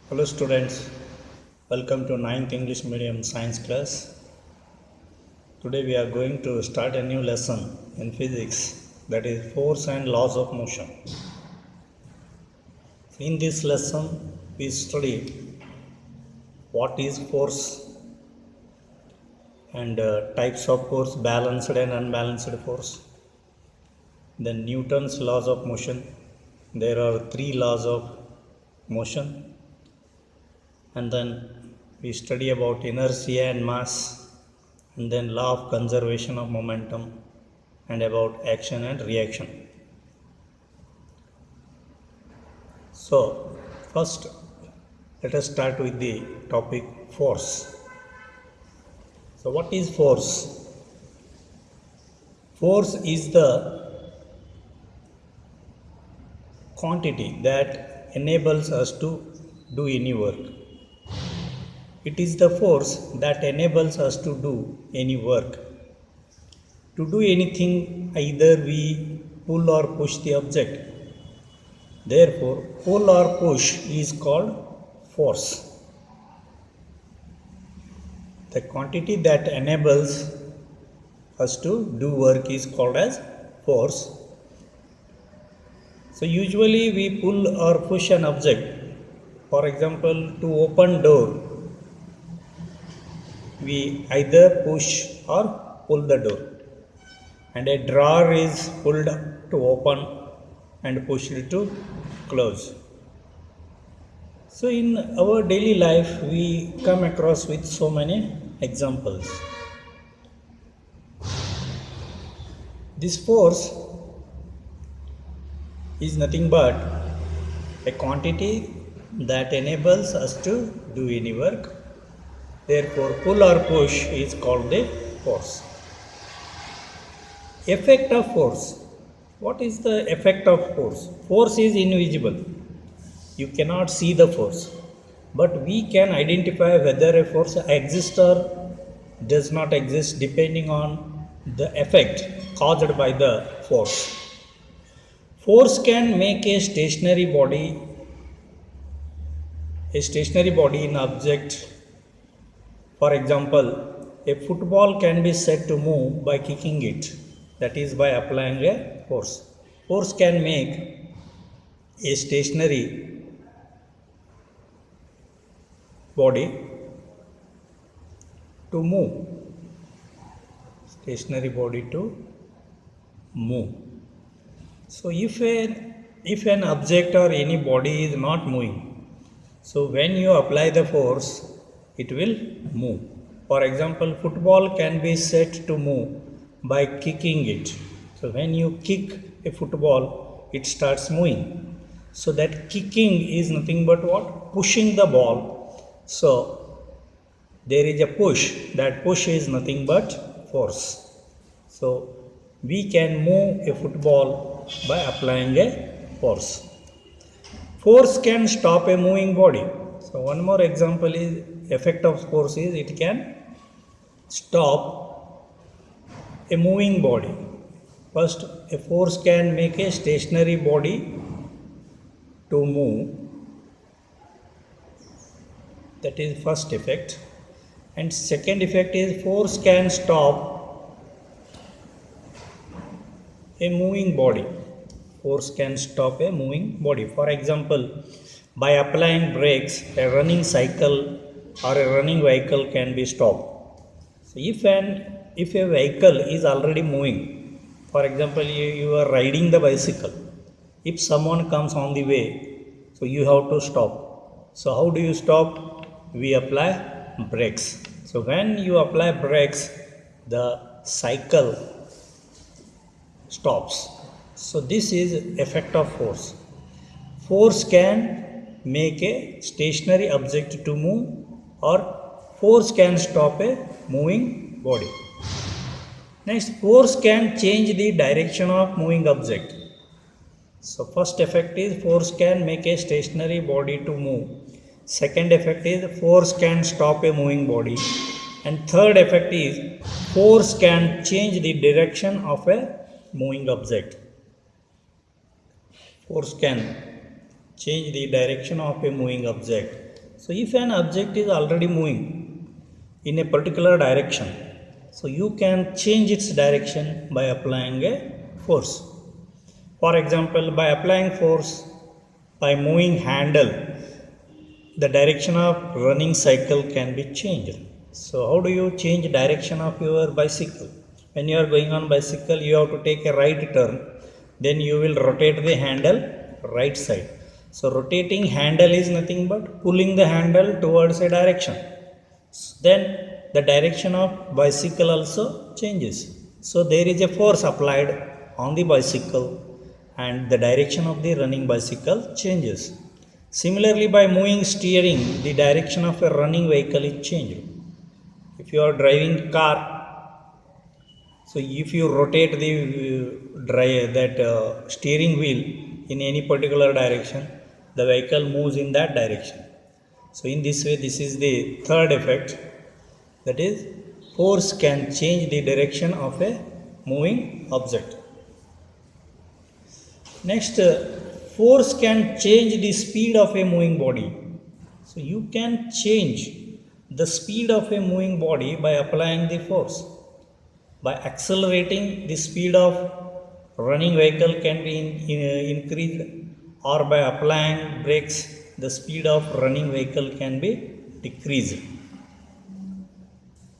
Hello students, welcome to ninth English Medium Science class. Today we are going to start a new lesson in physics, that is force and laws of motion. In this lesson we study what is force and types of force, balanced and unbalanced force. Then Newton's laws of motion. There are three laws of motion. And then we study about inertia and mass, and then law of conservation of momentum, and about action and reaction. So first let us start with the topic force. So what is force? Force is the quantity that enables us to do any work. It is the force that enables us to do any work. To do anything, either we pull or push the object. Therefore, pull or push is called force. The quantity that enables us to do work is called as force. So usually we pull or push an object. For example, to open door, we either push or pull the door. And a drawer is pulled to open and pushed to close. So in our daily life we come across with so many examples. This force is nothing but a quantity that enables us to do any work. Therefore, pull or push is called the force. Effect of force. What is the effect of force? Force is invisible. You cannot see the force. But we can identify whether a force exists or does not exist depending on the effect caused by the force. Force can make a stationary body in object. For example, a football can be said to move by kicking it, that is by applying a force. Force can make a stationary body to move. So if an object or any body is not moving, so when you apply the force, it will move. For example, football can be said to move by kicking it. So when you kick a football, it starts moving. So that kicking is nothing but what? Pushing the ball. So there is a push. That push is nothing but force. So we can move a football by applying a force. Force can stop a moving body. So one more example is effect of force is it can stop a moving body. First, a force can make a stationary body to move. That is first effect. And second effect is force can stop a moving body. Force can stop a moving body. For example, by applying brakes, a running cycle or a running vehicle can be stopped. So if a vehicle is already moving, for example, you are riding the bicycle. If someone comes on the way, so you have to stop. So how do you stop? We apply brakes. So when you apply brakes, the cycle stops. So this is effect of force. Force can make a stationary object to move, or force can stop a moving body. Next, force can change the direction of moving object. So first effect is force can make a stationary body to move. Second effect is force can stop a moving body. And third effect is force can change the direction of a moving object. Force can change the direction of a moving object. So if an object is already moving in a particular direction, so you can change its direction by applying a force. For example, by applying force by moving handle, the direction of running cycle can be changed. So how do you change direction of your bicycle? When you are going on bicycle, you have to take a right turn, then you will rotate the handle right side. So rotating handle is nothing but pulling the handle towards a direction. Then the direction of bicycle also changes. So there is a force applied on the bicycle and the direction of the running bicycle changes. Similarly, by moving steering, the direction of a running vehicle is changed. If you are driving car, so if you rotate the steering wheel in any particular direction, the vehicle moves in that direction. So in this way, this is the third effect, that is force can change the direction of a moving object. Next, force can change the speed of a moving body. So you can change the speed of a moving body by applying the force. By accelerating, the speed of running vehicle can be increased, or by applying brakes, the speed of running vehicle can be decreased.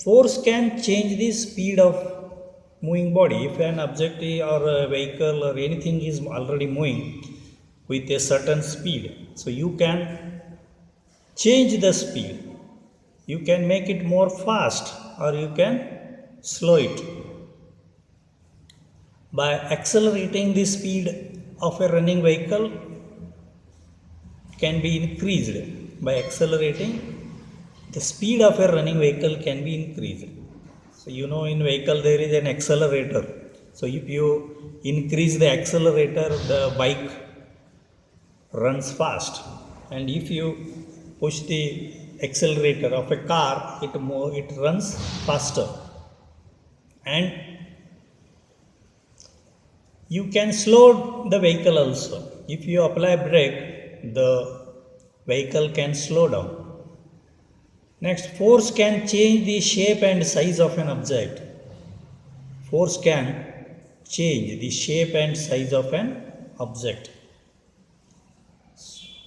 Force can change the speed of moving body. If an object or a vehicle or anything is already moving with a certain speed, so you can change the speed. You can make it more fast or you can slow it. By accelerating the speed of a running vehicle can be increased. By accelerating, the speed of a running vehicle can be increased. So you know, in vehicle there is an accelerator. So if you increase the accelerator, the bike runs fast. And if you push the accelerator of a car, it runs faster. And you can slow the vehicle also. If you apply brake, the vehicle can slow down. Next, force can change the shape and size of an object. Force can change the shape and size of an object.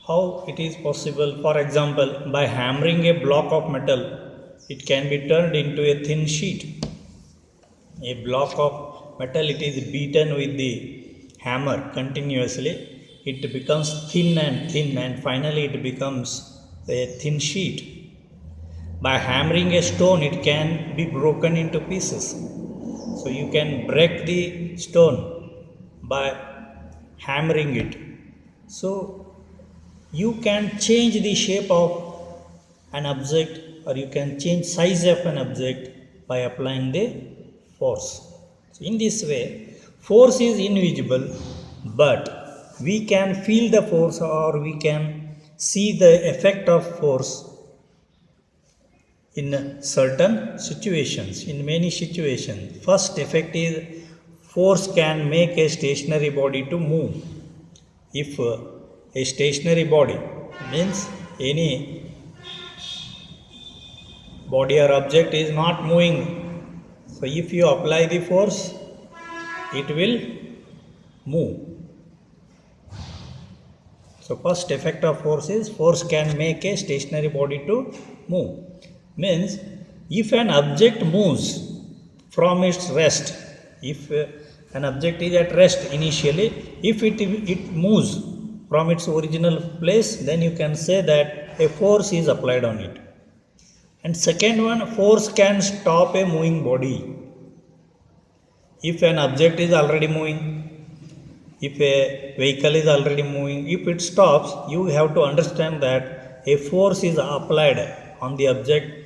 How it is possible? For example, by hammering a block of metal, it can be turned into a thin sheet. A block of metal, it is beaten with the hammer continuously. It becomes thin and finally it becomes a thin sheet. By hammering a stone, it can be broken into pieces. So you can break the stone by hammering it. So you can change the shape of an object, or you can change size of an object by applying the force. So in this way, force is invisible, but we can feel the force, or we can see the effect of force in certain situations, in many situations. First effect is force can make a stationary body to move. If a stationary body means any body or object is not moving, so if you apply the force, it will move. So first effect of force is force can make a stationary body to move. Means if an object moves from its rest, if an object is at rest initially, if it moves from its original place, then you can say that a force is applied on it. And second one, force can stop a moving body. If an object is already moving, if a vehicle is already moving, if it stops, you have to understand that a force is applied on the object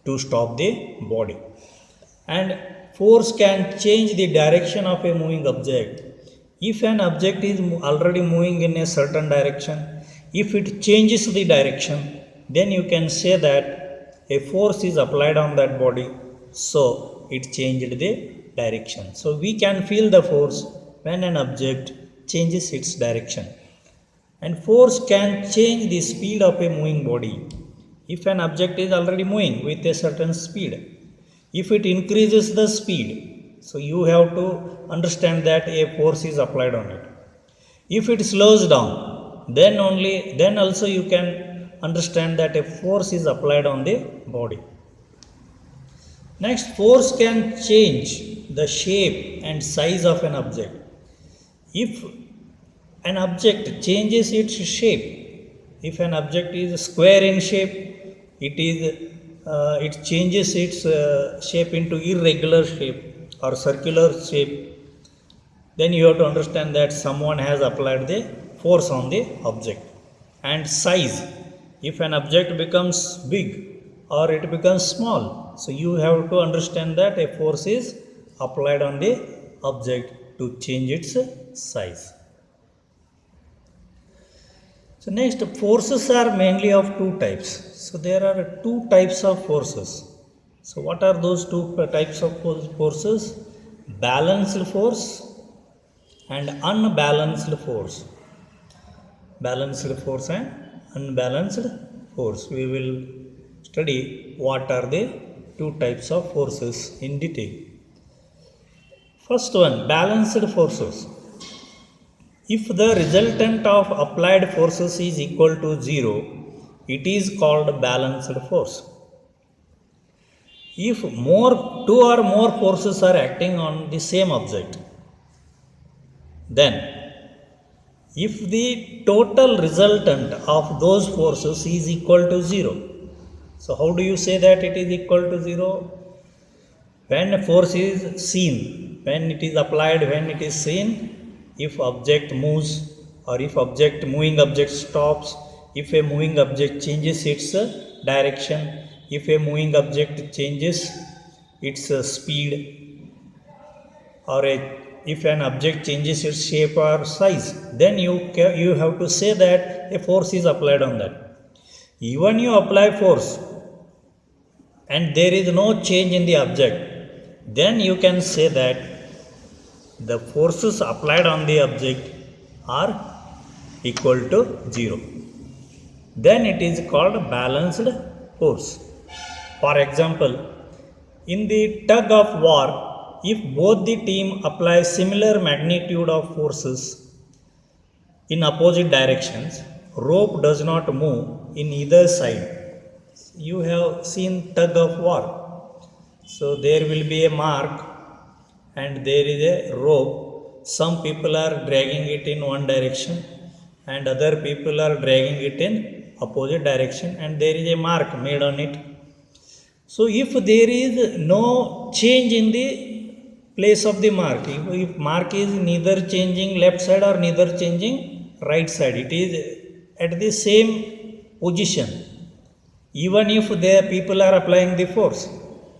to stop the body. And force can change the direction of a moving object. If an object is already moving in a certain direction, if it changes the direction, then you can say that a force is applied on that body, so it changed the direction. So we can feel the force when an object changes its direction. And force can change the speed of a moving body. if an object is already moving with a certain speed, if it increases the speed, so you have to understand that a force is applied on it. If it slows down, then also you can understand that a force is applied on the body. Next, force can change the shape and size of an object. If an object changes its shape, if an object is square in shape, it changes its shape into irregular shape or circular shape, then you have to understand that someone has applied the force on the object. And size, if an object becomes big or it becomes small, so you have to understand that a force is applied on the object to change its size. So next, forces are mainly of two types. So there are two types of forces. So what are those two types of forces? Balanced force and unbalanced force. Balanced force and unbalanced force. We will study what are the two types of forces in detail. First one, balanced forces. If the resultant of applied forces is equal to 0, it is called balanced force. If two or more forces are acting on the same object, then if the total resultant of those forces is equal to 0, so how do you say that it is equal to 0? When a force is seen, when it is applied, when it is seen, if object moves or if moving object stops, if a moving object changes its direction, if a moving object changes its speed, or if an object changes its shape or size, then you have to say that a force is applied on that. Even you apply force and there is no change in the object, then you can say that the forces applied on the object are equal to 0. Then it is called balanced force. For example, in the tug of war, if both the team apply similar magnitude of forces in opposite directions, rope does not move in either side. You have seen tug of war. So there will be a mark and there is a rope. Some people are dragging it in one direction and other people are dragging it in opposite direction, and there is a mark made on it. So if there is no change in the place of the mark, if mark is neither changing left side or neither changing right side, it is at the same position, even if the people are applying the force,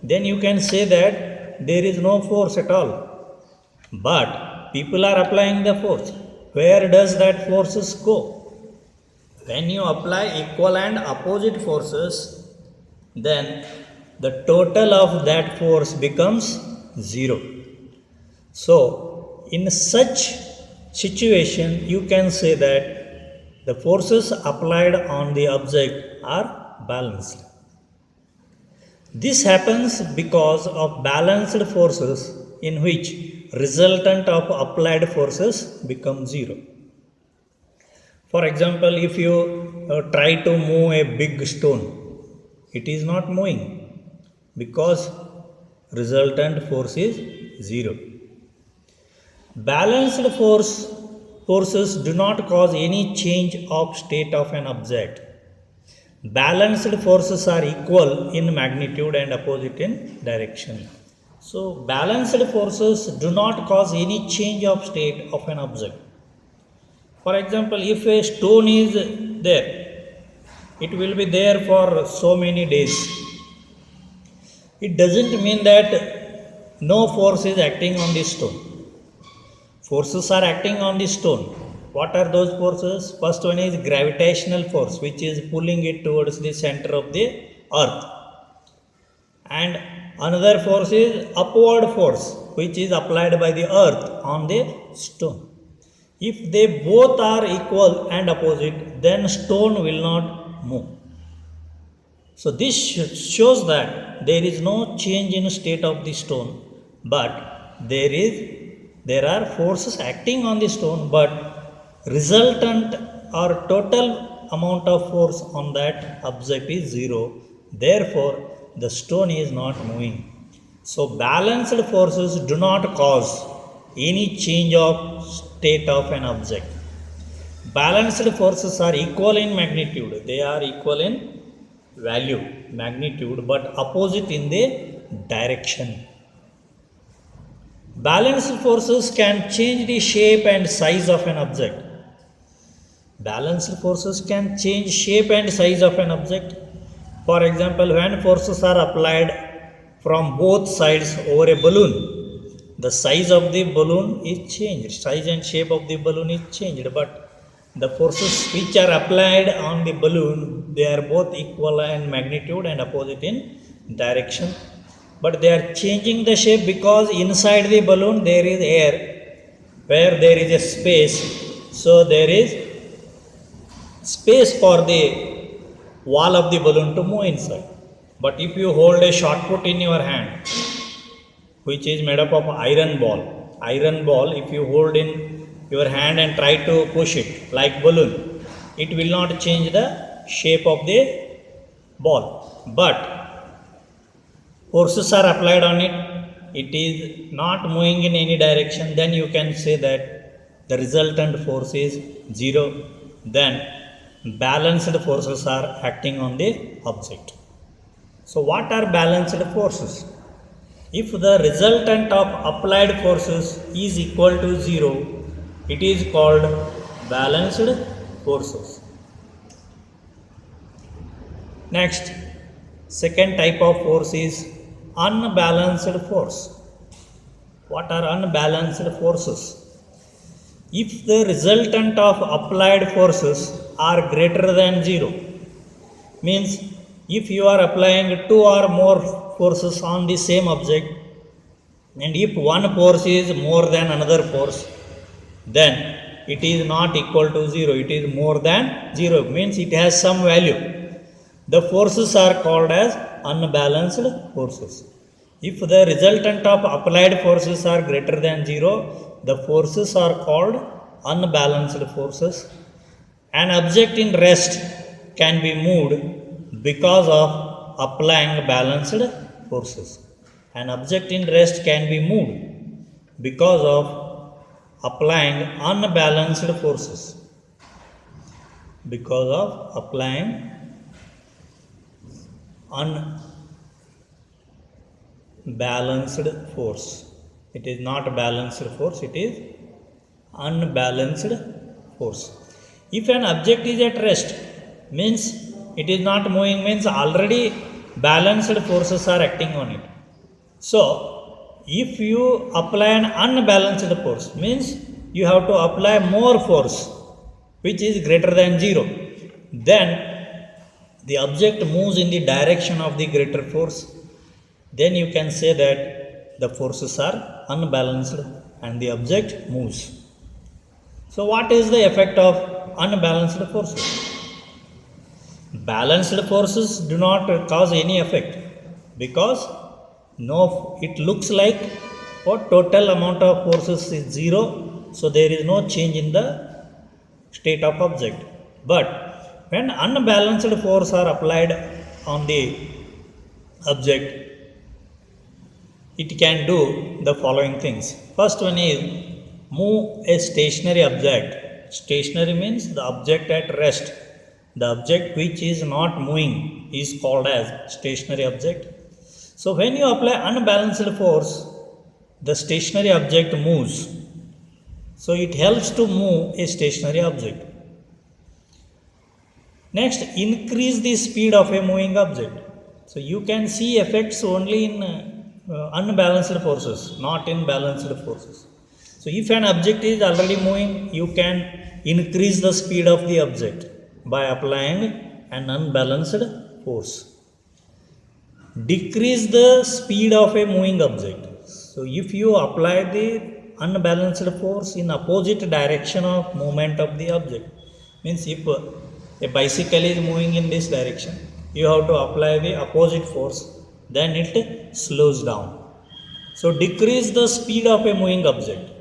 then you can say that there is no force at all. But people are applying the force. Where does that forces go? When you apply equal and opposite forces, then the total of that force becomes 0. So in such situation, you can say that the forces applied on the object are balanced. This happens because of balanced forces in which resultant of applied forces become 0. For example, if you try to move a big stone, it is not moving because resultant force is 0. Balanced forces do not cause any change of state of an object. Balanced forces are equal in magnitude and opposite in direction. So balanced forces do not cause any change of state of an object. For example, if a stone is there, it will be there for so many days. It doesn't mean that no force is acting on the stone. Forces are acting on the stone. What are those forces? First one is gravitational force, which is pulling it towards the center of the earth. And another force is upward force, which is applied by the earth on the stone. If they both are equal and opposite, then stone will not move. So this shows that there is no change in state of the stone, but there are forces acting on the stone, but resultant or total amount of force on that object is zero. Therefore, the stone is not moving. So balanced forces do not cause any change of state of an object. Balanced forces are equal in magnitude, they are equal in value, magnitude, but opposite in the direction. Balanced forces can change the shape and size of an object. Balanced forces can change shape and size of an object. For example, when forces are applied from both sides over a balloon, the size of the balloon is changed, size and shape of the balloon is changed, but the forces which are applied on the balloon, they are both equal in magnitude and opposite in direction, but they are changing the shape because inside the balloon there is air, where there is a space, so there is space for the wall of the balloon to move inside. But if you hold a shot put in your hand, which is made up of iron ball, if you hold in your hand and try to push it like balloon, it will not change the shape of the ball. But forces are applied on it, it is not moving in any direction, then you can say that the resultant force is zero. Then balanced forces are acting on the object. So what are balanced forces? If the resultant of applied forces is equal to zero, it is called balanced forces. Next, second type of force is unbalanced force. What are unbalanced forces? If the resultant of applied forces are greater than zero, means if you are applying two or more forces on the same object, and if one force is more than another force, then it is not equal to zero, it is more than zero, means it has some value. The forces are called as unbalanced forces. If the resultant of applied forces are greater than zero, the forces are called unbalanced forces. An object in rest can be moved because of applying balanced forces. An object in rest can be moved because of applying unbalanced forces. Because of applying unbalanced force. It is not balanced force, it is unbalanced force. If an object is at rest, means it is not moving, means already balanced forces are acting on it. So if you apply an unbalanced force, means you have to apply more force which is greater than zero, then the object moves in the direction of the greater force. Then you can say that the forces are unbalanced and the object moves. So what is the effect of unbalanced forces? Balanced forces do not cause any effect, because it looks like what total amount of forces is zero, so there is no change in the state of object. But when unbalanced force are applied on the object, it can do the following things. First one is move a stationary object. Stationary means the object at rest. The object which is not moving is called as stationary object. So when you apply unbalanced force, the stationary object moves. So it helps to move a stationary object. Next, increase the speed of a moving object. So you can see effects only in unbalanced forces, not in balanced forces. So if an object is already moving, you can increase the speed of the object by applying an unbalanced force. Decrease the speed of a moving object. So if you apply the unbalanced force in opposite direction of movement of the object, means if a bicycle is moving in this direction you have to apply the opposite force, then it slows down. So decrease the speed of a moving object.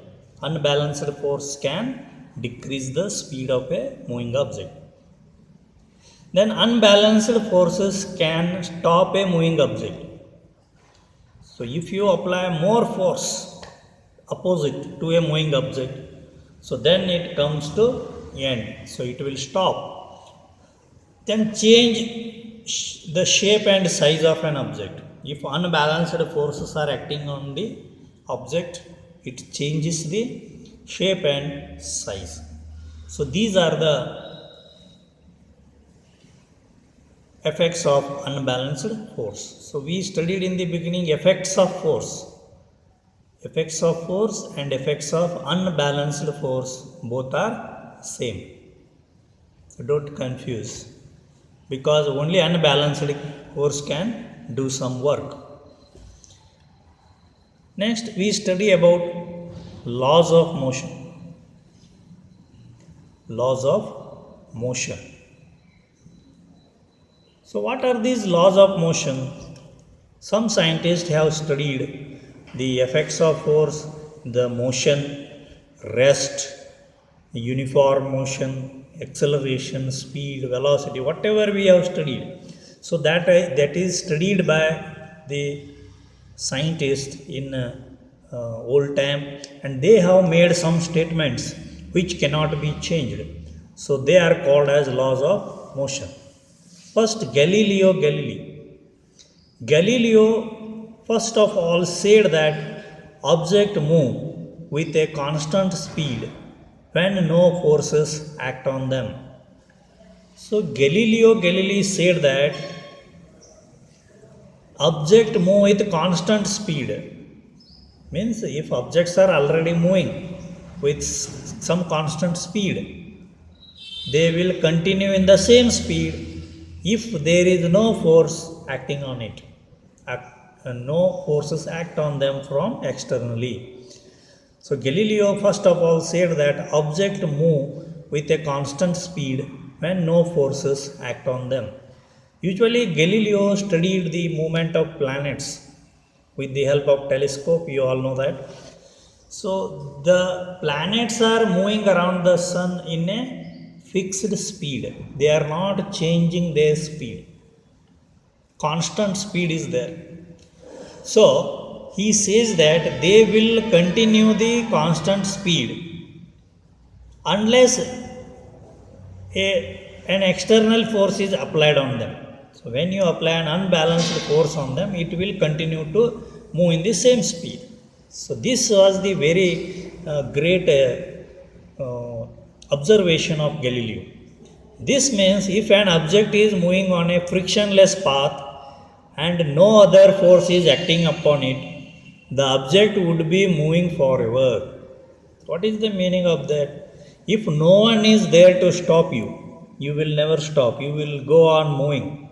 Unbalanced force can decrease the speed of a moving object. Then unbalanced forces can stop a moving object. So if you apply more force opposite to a moving object, so then it comes to end. So it will stop. Then change the shape and size of an object. If unbalanced forces are acting on the object, it changes the shape and size. So these are the effects of unbalanced force. So we studied in the beginning effects of force. Effects of force and effects of unbalanced force both are same. So don't confuse, because only unbalanced force can do some work. Next we study about laws of motion. Laws of motion. So what are these laws of motion? Some scientists have studied the effects of force, the motion, rest, uniform motion, acceleration, speed, velocity, whatever we have studied. So that is studied by the scientists in old time, and they have made some statements which cannot be changed. So they are called as laws of motion. First, Galileo Galilei. Galileo first of all said that objects move with a constant speed when no forces act on them. So Galileo Galilei said that objects move with constant speed. Means if objects are already moving with some constant speed, they will continue in the same speed if there is no force acting on it. No forces act on them from externally. So Galileo first of all said that objects move with a constant speed when no forces act on them. Usually Galileo studied the movement of planets with the help of telescope, you all know that. So the planets are moving around the sun in a fixed speed. They are not changing their speed. Constant speed is there. So he says that they will continue the constant speed unless an external force is applied on them. So when you apply an unbalanced force on them, it will continue to move in the same speed. So this was the very great observation of Galileo. This means if an object is moving on a frictionless path and no other force is acting upon it, the object would be moving forever. What is the meaning of that? If no one is there to stop you, you will never stop. You will go on moving.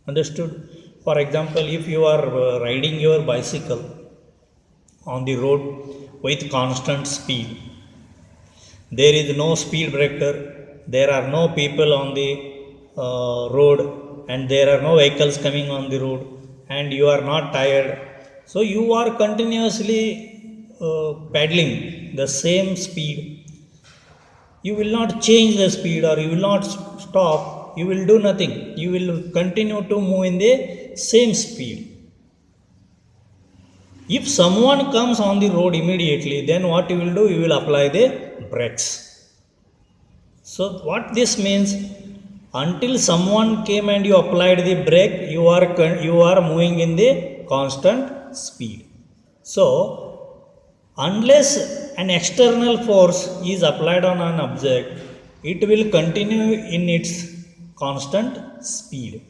Understood? For example, if you are riding your bicycle on the road with constant speed, there is no speed breaker, there are no people on the road, and there are no vehicles coming on the road, and you are not tired. So you are continuously paddling the same speed. You will not change the speed or you will not stop. You will do nothing. You will continue to move in the same speed. If someone comes on the road immediately, then what you will do? You will apply the brakes. So what this means? Until someone came and you applied the brake, you are moving in the constant speed. So unless an external force is applied on an object, it will continue in its constant speed.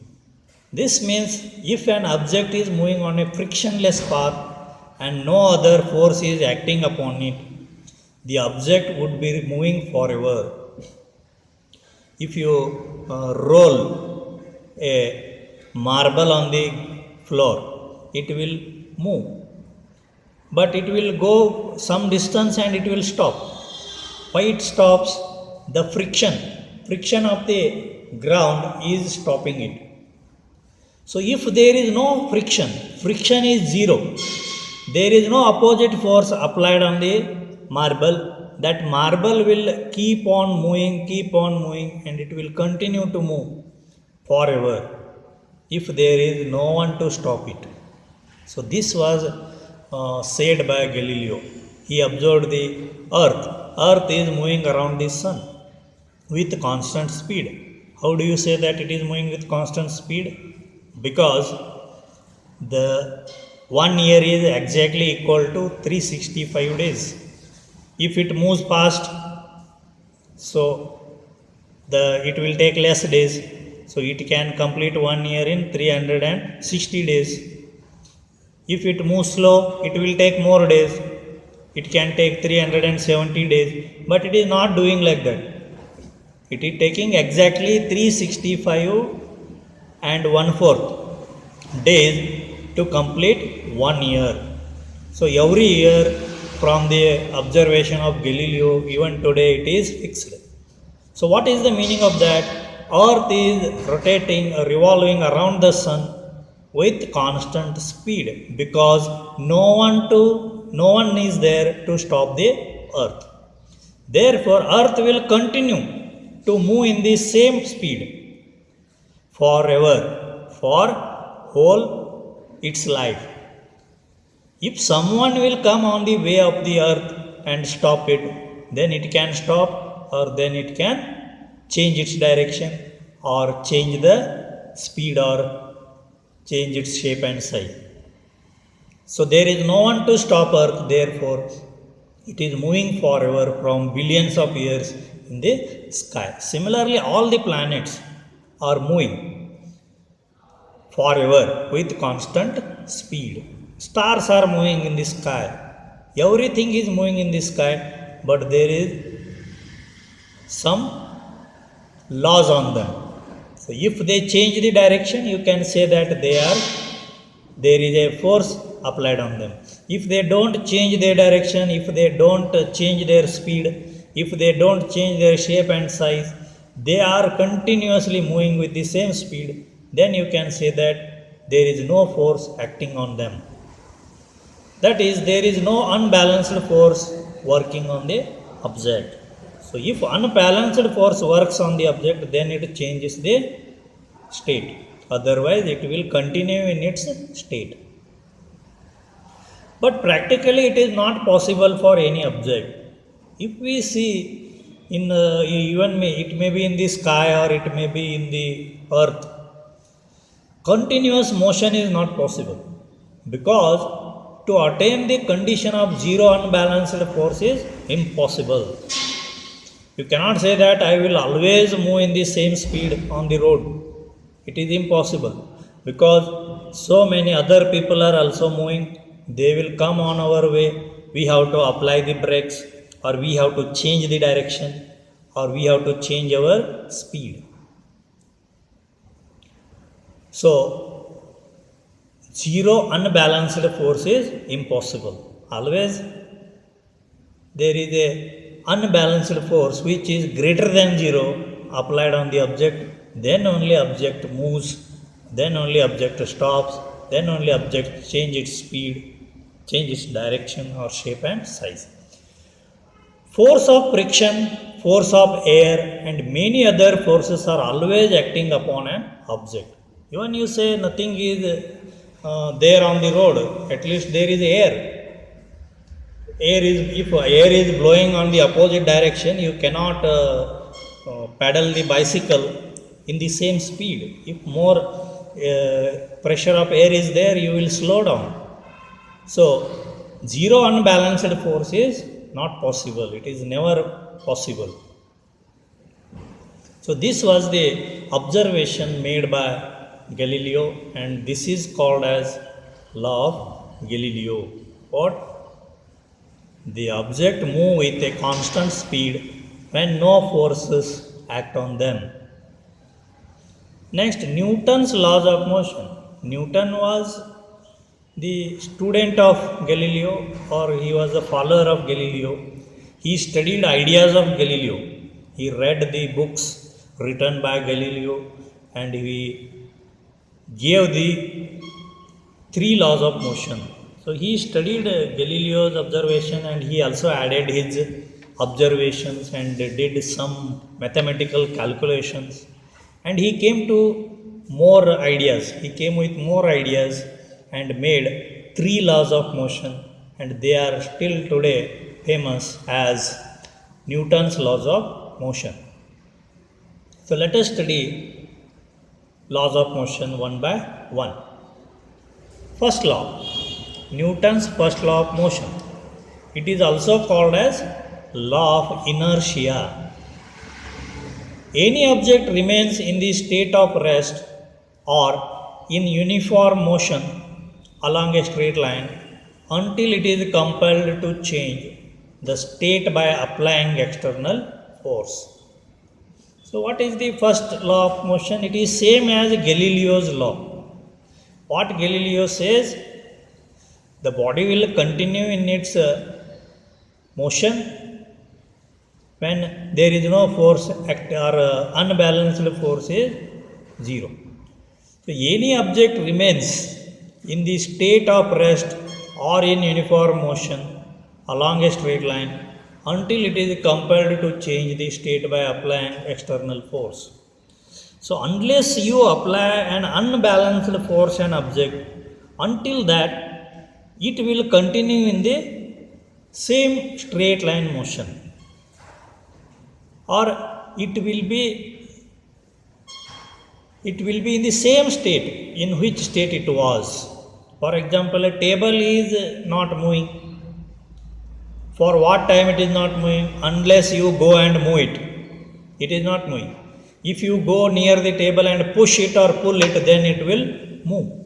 This means if an object is moving on a frictionless path and no other force is acting upon it, the object would be moving forever. If you roll a marble on the floor, it will move, but it will go some distance and it will stop. Why it stops? The friction of the ground is stopping it. So if there is no friction, friction is zero, there is no opposite force applied on the marble, that marble will keep on moving, and it will continue to move forever if there is no one to stop it. So this was said by Galileo. He observed the earth. Earth is moving around the sun with constant speed. How do you say that it is moving with constant speed? Because the 1 year is exactly equal to 365 days. If it moves fast, so it will take less days. So it can complete 1 year in 360 days. If it moves slow, it will take more days. It can take 370 days. But it is not doing like that. It is taking exactly 365 and 1/4 days to complete 1 year. So every year from the observation of Galileo, even today it is fixed. So what is the meaning of that? Earth is rotating or revolving around the sun with constant speed because no one is there to stop the earth. Therefore earth will continue to move in the same speed forever for whole its life. If someone will come on the way of the earth and stop it, then it can stop, or then it can change its direction or change the speed or change its shape and size. So there is no one to stop earth, therefore it is moving forever from billions of years in the sky. Similarly, all the planets are moving forever with constant speed. Stars are moving in the sky. Everything is moving in the sky, but there is some laws on them. So if they change the direction, you can say that there is a force applied on them. If they don't change their direction, if they don't change their speed, if they don't change their shape and size, they are continuously moving with the same speed, then you can say that there is no force acting on them. That is, there is no unbalanced force working on the object. So if unbalanced force works on the object, then it changes the state. Otherwise, it will continue in its state. But practically, it is not possible for any object. If we see it may be in the sky or it may be in the earth, continuous motion is not possible, because to attain the condition of zero unbalanced force is impossible. You cannot say that I will always move in the same speed on the road. It is impossible, because so many other people are also moving. They will come on our way. We have to apply the brakes, or we have to change the direction, or we have to change our speed. So zero unbalanced force is impossible. Always there is a unbalanced force which is greater than zero applied on the object, then only object moves, then only object stops, then only object change its speed, change its direction or shape and size. Force of friction, force of air, and many other forces are always acting upon an object. Even you say nothing is there on the road, at least there is air. If air is blowing on the opposite direction, you cannot pedal the bicycle in the same speed. If more pressure of air is there, you will slow down. So zero unbalanced force is not possible. It is never possible. So this was the observation made by Galileo, and this is called as law of Galileo. What? The object move with a constant speed when no forces act on them. Next, Newton's laws of motion. Newton was the student of Galileo, or he was a follower of Galileo. He studied ideas of Galileo. He read the books written by Galileo, and he gave the three laws of motion. So he studied Galileo's observation, and he also added his observations and did some mathematical calculations, and he came to more ideas. He came with more ideas and made three laws of motion, and they are still today famous as Newton's laws of motion. So let us study laws of motion one by one. First law, Newton's first law of motion. It is also called as law of inertia. Any object remains in the state of rest or in uniform motion along a straight line until it is compelled to change the state by applying external force. So what is the first law of motion? It is same as Galileo's law. What Galileo says, the body will continue in its motion when there is no force or unbalanced force is zero. So any object remains in the state of rest or in uniform motion along a straight line until it is compelled to change the state by applying external force. So unless you apply an unbalanced force on object, until that it will continue in the same straight line motion, or it will be in the same state in which state it was. For example, a table is not moving. For what time it is not moving? Unless you go and move it, it is not moving. If you go near the table and push it or pull it, then it will move.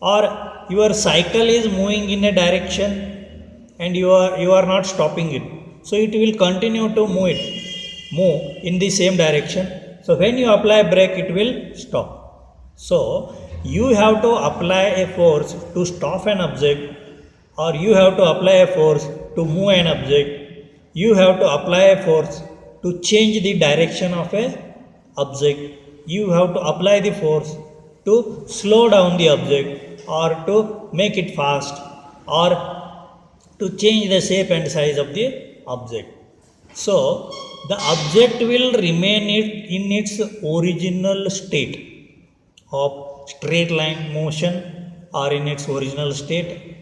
Or your cycle is moving in a direction and you are not stopping it, so it will continue to move in the same direction. So when you apply brake, it will stop. So you have to apply a force to stop an object, or you have to apply a force to move an object. You have to apply a force to change the direction of a object. You have to apply the force to slow down the object, or to make it fast, or to change the shape and size of the object. So the object will remain in its original state of straight line motion, or in its original state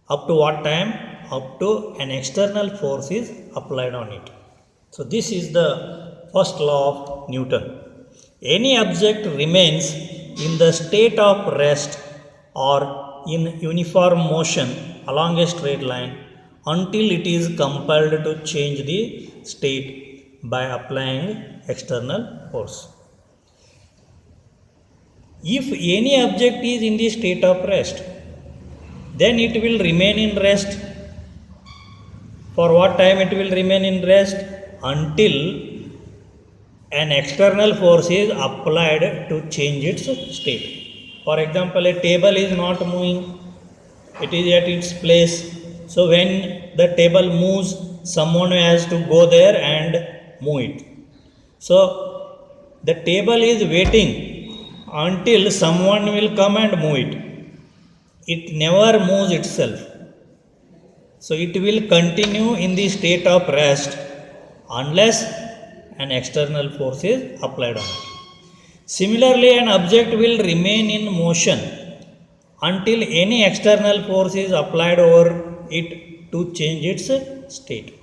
up to what time? Up to an external force is applied on it. So this is the first law of Newton. Any object remains in the state of rest or in uniform motion along a straight line until it is compelled to change the state by applying external force. If any object is in the state of rest, then it will remain in rest. For what time it will remain in rest? Until an external force is applied to change its state. For example, a table is not moving, it is at its place. So when the table moves, someone has to go there and move it. So the table is waiting until someone will come and move it. It never moves itself. So it will continue in the state of rest unless an external force is applied on it. Similarly, an object will remain in motion until any external force is applied over it to change its state.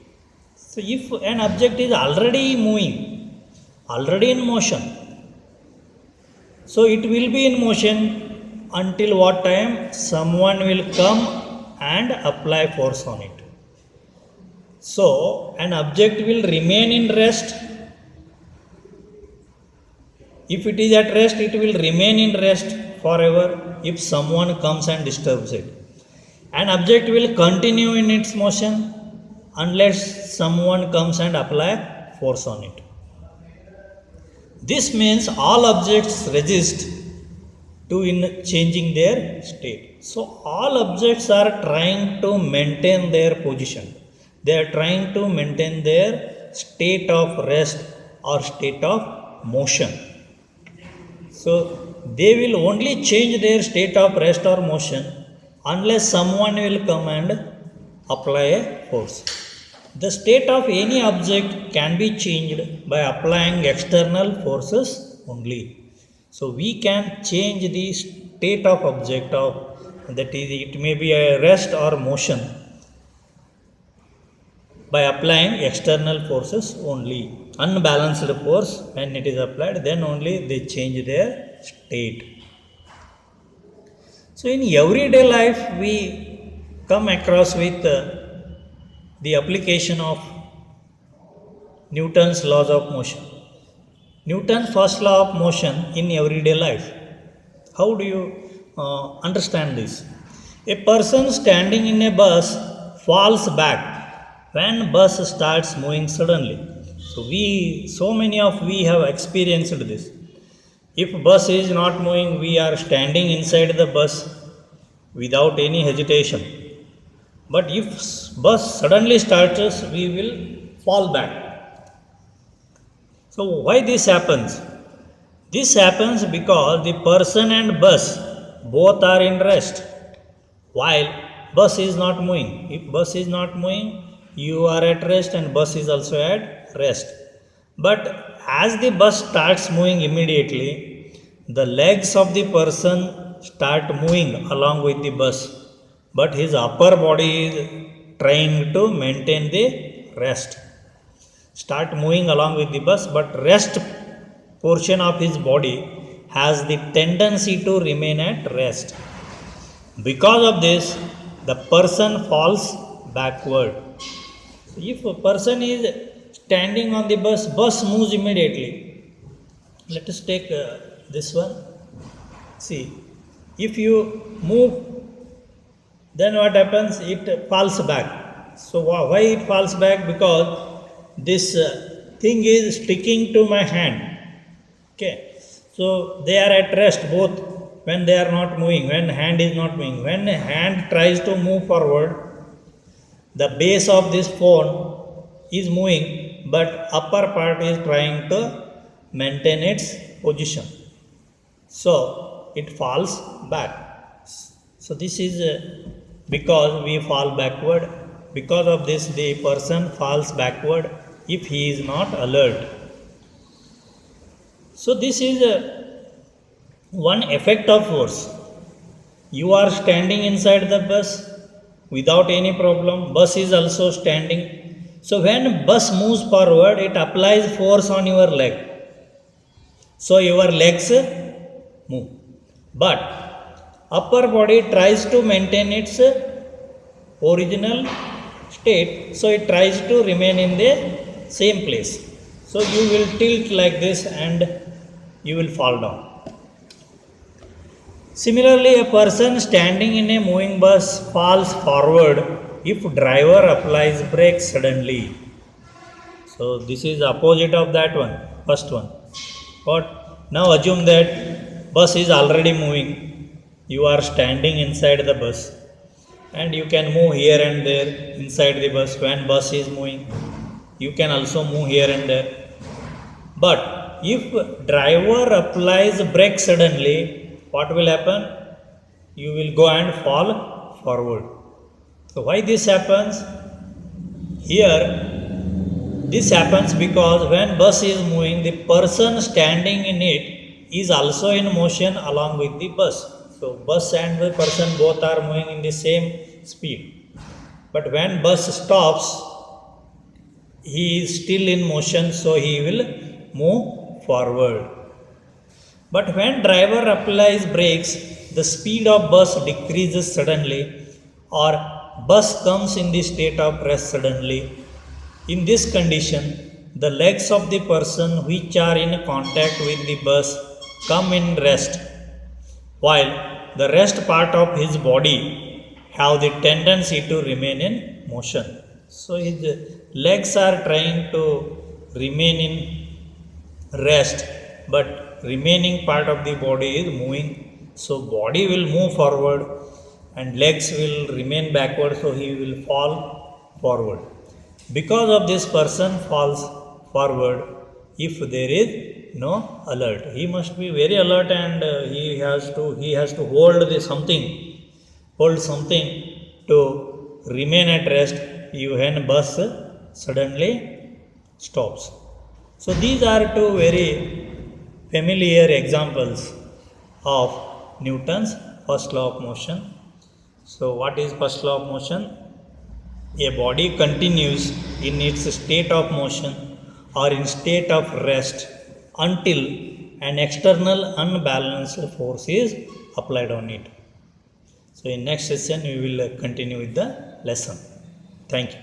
So if an object is already moving, already in motion, so it will be in motion until what time? Someone will come and apply force on it. So an object will remain in rest. If it is at rest, it will remain in rest forever if someone comes and disturbs it. An object will continue in its motion unless someone comes and apply force on it. This means all objects resist to in changing their state. So all objects are trying to maintain their position. They are trying to maintain their state of rest or state of motion. So they will only change their state of rest or motion unless someone will come and apply a force. The state of any object can be changed by applying external forces only. So we can change the state of object of, that is, it may be a rest or motion, by applying external forces only. Unbalanced force, when it is applied, then only they change their state. So in everyday life we come across with the application of Newton's laws of motion. Newton's first law of motion in everyday life. How do you understand this? A person standing in a bus falls back when bus starts moving suddenly. So many of we have experienced this. If bus is not moving, we are standing inside the bus without any hesitation. But if bus suddenly starts, we will fall back. So why this happens? This happens because the person and bus both are in rest while bus is not moving. If bus is not moving, you are at rest and bus is also at rest. But as the bus starts moving immediately, the legs of the person start moving along with the bus, but his upper body is trying to maintain the rest. Start moving along with the bus, but rest portion of his body has the tendency to remain at rest. Because of this, the person falls backward. If a person is standing on the bus, bus moves immediately. Let us take this one. See, if you move, then what happens? It falls back. So why it falls back? Because this thing is sticking to my hand. Okay, so they are at rest both when they are not moving, when hand is not moving. When hand tries to move forward, the base of this phone is moving, but upper part is trying to maintain its position. So it falls back. So this is because we fall backward. Because of this, the person falls backward if he is not alert. So this is one effect of force. You are standing inside the bus without any problem. Bus is also standing. So when bus moves forward, it applies force on your leg. So your legs move. But upper body tries to maintain its original state. So it tries to remain in the same place. So you will tilt like this and you will fall down. Similarly, a person standing in a moving bus falls forward if driver applies brakes suddenly. So this is opposite of that one, first one. But now assume that bus is already moving. You are standing inside the bus and you can move here and there inside the bus. When bus is moving, you can also move here and there. But if driver applies brake suddenly, what will happen? You will go and fall forward. So why this happens? Here, this happens because when bus is moving, the person standing in it is also in motion along with the bus. So bus and the person both are moving in the same speed. But when bus stops, he is still in motion, so he will move forward. But when driver applies brakes, the speed of bus decreases suddenly, or bus comes in the state of rest suddenly. In this condition, the legs of the person which are in contact with the bus come in rest, while the rest part of his body have the tendency to remain in motion. So his legs are trying to remain in rest, but remaining part of the body is moving. So body will move forward and legs will remain backward, so he will fall forward. Because of this, person falls forward if there is no alert. He must be very alert, and he has to hold something to remain at rest when bus suddenly stops. So these are two very familiar examples of Newton's first law of motion. So what is first law of motion? A body continues in its state of motion or in state of rest until an external unbalanced force is applied on it. So in next session we will continue with the lesson. Thank you.